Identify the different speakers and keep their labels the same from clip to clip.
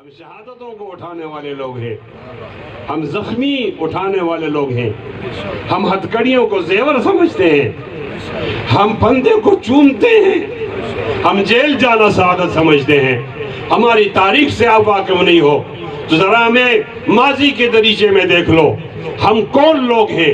Speaker 1: ہم شہادتوں کو اٹھانے والے لوگ ہیں، ہم زخمی اٹھانے والے لوگ ہیں، ہم ہتھکڑیوں کو زیور سمجھتے ہیں، ہم بندے کو چومتے ہیں، ہم جیل جانا سعادت سمجھتے ہیں۔ ہماری تاریخ سے آپ واقف نہیں ہو تو ذرا ہمیں ماضی کے دریچے میں دیکھ لو، ہم کون لوگ ہیں؟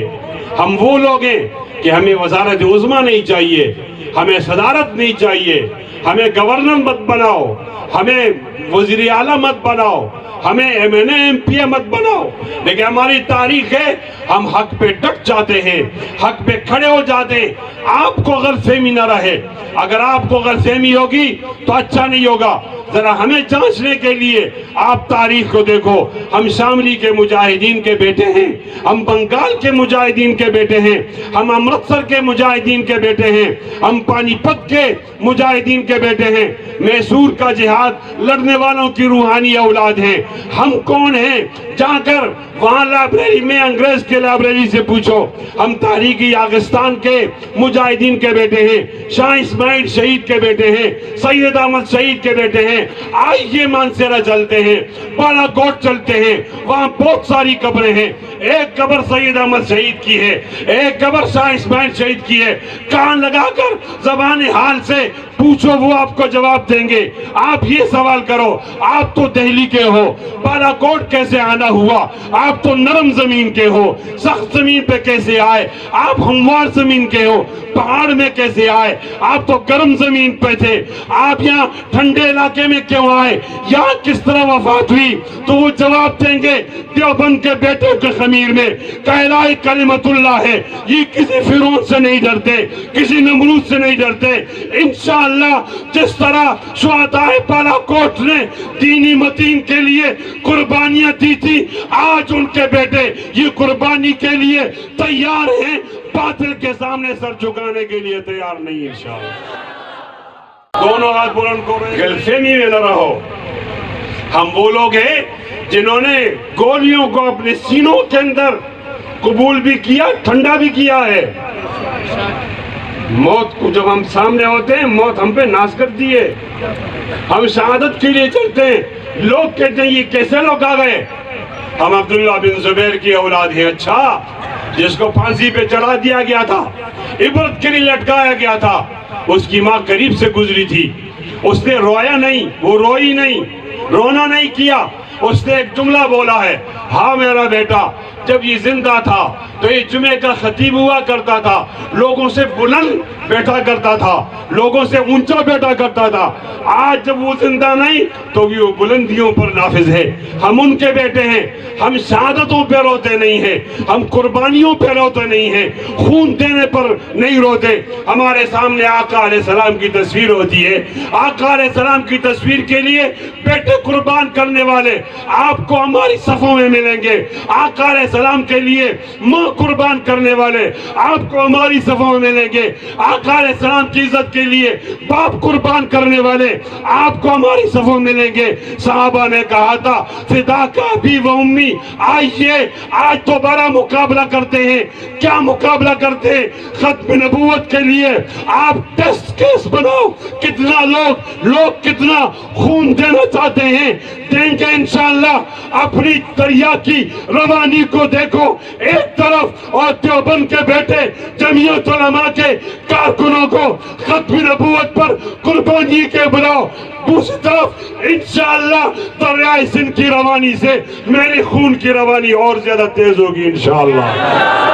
Speaker 1: ہم وہ لوگ ہیں کہ ہمیں وزارت عظمیٰ نہیں چاہیے، ہمیں صدارت نہیں چاہیے، ہمیں گورنر مت بناؤ، ہمیں وزیر اعلیٰ مت بناؤ، ہمیں M N A M P A مت بناؤ، لیکن ہماری تاریخ ہے ہم حق پہ ڈٹ جاتے ہیں، حق پہ کھڑے ہو جاتے ہیں۔ آپ کو غلط فہمی نہ رہے، اگر آپ کو غلط فہمی ہوگی تو اچھا نہیں ہوگا۔ ذرا ہمیں جانچنے کے لیے آپ تاریخ کو دیکھو، ہم شاملی کے مجاہدین کے بیٹے ہیں، ہم بنگال کے مجاہدین کے بیٹے ہیں، ہم امرتسر کے مجاہدین کے بیٹے ہیں، ہم پانی پت کے مجاہدین کے بیٹے ہیں، میسور کا جہاد لڑنے والوں کی روحانی اولاد ہیں۔ ہم کون ہیں؟ جا کر وہاں لائبریری میں انگریز کے لائبریری سے پوچھو، ہم تحریک یاغستان کے مجاہدین کے بیٹے ہیں، شاہ اسماعیل شہید کے بیٹے ہیں، سید احمد شہید کے بیٹے ہیں۔ آئیے مانسیرا چلتے ہیں، بالا کوٹ چلتے ہیں، وہاں بہت ساری قبریں ہیں، ایک قبر سید احمد شہید کی ہے، ایک قبر شاہ اسماعیل شہید کی ہے۔ کان لگا کر زبان حال سے پوچھو، وہ آپ کو جواب دیں گے۔ آپ یہ سوال کرو، آپ تو دہلی کے ہو، بالا کوٹ کیسے آنا ہوا؟ آپ تو نرم زمین کے ہو، سخت زمین پہ کیسے آئے؟ آپ ہموار زمین کے ہو، پہاڑ میں کیسے آئے؟ آپ تو گرم زمین پہ تھے، آپ یہاں ٹھنڈے علاقے میں کیوں آئے؟ یہاں کس طرح وفات ہوئی؟ تو وہ جواب دیں گے، دیوبند کے بیٹے کے خمیر میں کہلائے کلمت اللہ ہے۔ یہ کسی فرعون سے نہیں ڈرتے، کسی نمرود سے نہیں ڈرتے۔ انشاءاللہ جس طرح شہداء بالا کوٹ نے دینی متین کے لیے قربانیاں دی تھی، آج ان کے بیٹے یہ قربانی کے لیے تیار ہیں، باطل کے سامنے سر جھکانے کے لیے تیار نہیں۔ انشاءاللہ دونوں ہاتھ بلند کرو، غلط فہمی میں نہ رہو۔ ہم وہ لوگ ہیں جنہوں نے گولیوں کو اپنے سینوں کے اندر قبول بھی کیا، ٹھنڈا بھی کیا ہے۔ موت کو جب ہم سامنے ہوتے ہیں، موت ہم پہ ناز کرتی ہے، ہم شہادت کے لیے چلتے ہیں۔ لوگ کہتے ہیں یہ کیسے لوگ آ گئے؟ ہم عبداللہ بن زبیر کی اولاد ہیں۔ اچھا، جس کو پھانسی پہ چڑھا دیا گیا تھا، عبرت کے لیے لٹکایا گیا تھا، اس کی ماں قریب سے گزری تھی، اس نے رویا نہیں، وہ روئی نہیں، رونا نہیں کیا، اس نے ایک جملہ بولا ہے، ہاں میرا بیٹا جب یہ زندہ تھا تو یہ جمعے کا خطیب ہوا کرتا تھا، لوگوں سے بلند بیٹھا کرتا تھا، لوگوں سے اونچا بیٹھا کرتا تھا۔ آج جب وہ زندہ نہیں تو وہ بلندیوں پر نافذ ہے۔ ہم ان کے بیٹے ہیں، ہم شہادتوں پہ روتے نہیں ہیں، ہم قربانیوں پہ روتے نہیں ہیں، خون دینے پر نہیں روتے۔ ہمارے سامنے آقا علیہ السلام کی تصویر ہوتی ہے، آقا علیہ السلام کی تصویر کے لیے بیٹے قربان کرنے والے آپ کو ہماری صفوں میں ملیں گے۔ آقا علیہ السلام کے لیے ماں قربان کرنے والے آپ کو ہماری صفوں میں ملیں گے۔ آقا علیہ السلام کی عزت کے لیے باپ قربان کرنے والے آپ کو ہماری صفوں میں ملیں گے۔ صحابہ نے کہا تھا فداک ابی و امی، آئیے آج دوبارہ مقابلہ کرتے ہیں۔ کیا مقابلہ کرتے ہیں؟ ختم نبوت کے لیے آپ ٹیسٹ کیس بناؤ، کتنا لوگ کتنا خون دینا چاہتے ہیں، دیں گے انشاءاللہ۔ اپنی دریا کی روانی کو دیکھو ایک طرف، اور دیوبند کے بیٹے جمعیت علماء کے کارکنوں کو ختم نبوت پر قربانی کے بلاؤ، دوسری طرف انشاءاللہ دریائے سندھ کی روانی سے میرے خون کی روانی اور زیادہ تیز ہوگی انشاءاللہ۔